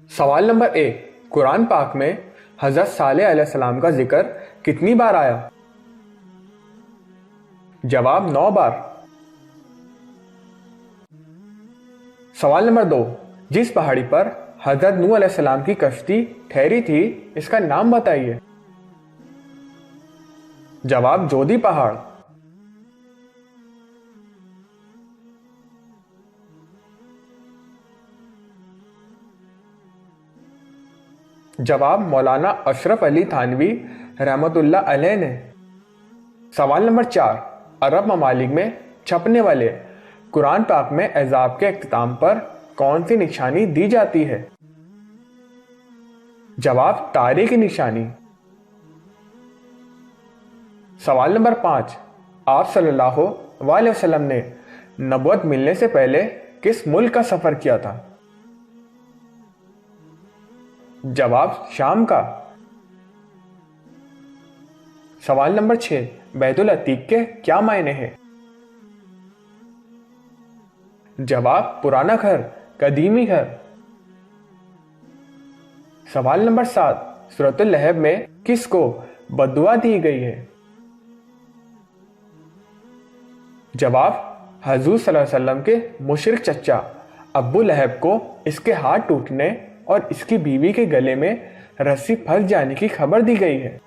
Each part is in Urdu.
سوال نمبر 1، قرآن پاک میں حضرت صالح علیہ السلام کا ذکر کتنی بار آیا؟ جواب 9 بار۔ سوال نمبر 2، جس پہاڑی پر حضرت نوح علیہ السلام کی کشتی ٹھہری تھی اس کا نام بتائیے۔ جواب جودی پہاڑ۔ جواب مولانا اشرف علی تھانوی رحمۃ اللہ علیہ نے۔ سوال نمبر 4، عرب ممالک میں چھپنے والے قرآن پاک میں اعزاب کے اختتام پر کون سی نشانی دی جاتی ہے؟ جواب تارے کی نشانی۔ سوال نمبر 5، آپ صلی اللہ علیہ وسلم نے نبوت ملنے سے پہلے کس ملک کا سفر کیا تھا؟ جواب شام کا۔ سوال نمبر 6، بیت العتیق کے کیا معنی ہیں؟ جواب پرانا گھر، قدیمی گھر۔ سوال نمبر 7، سورۃ اللہب میں کس کو بددعا دی گئی ہے؟ جواب حضور صلی اللہ علیہ وسلم کے مشرک چچا ابو لہب کو اس کے ہاتھ ٹوٹنے اور اس کی بیوی کے گلے میں رسی پھنس جانے کی خبر دی گئی ہے۔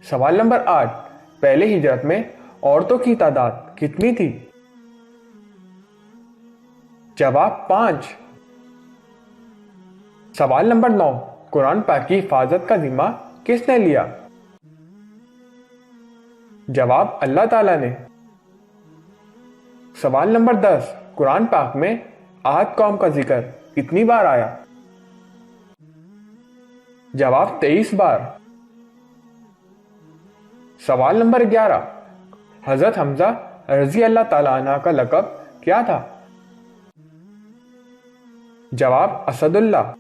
سوال نمبر 8، پہلے ہجرت میں عورتوں کی تعداد کتنی تھی؟ جواب 5۔ سوال نمبر 9، قرآن پاک کی حفاظت کا ذمہ کس نے لیا؟ جواب اللہ تعالیٰ نے۔ سوال نمبر 10، قرآن پاک میں عاد قوم کا ذکر کتنی بار آیا؟ جواب 23 بار۔ سوال نمبر 11، حضرت حمزہ رضی اللہ تعالیٰ عنہ کا لقب کیا تھا؟ جواب اسد اللہ۔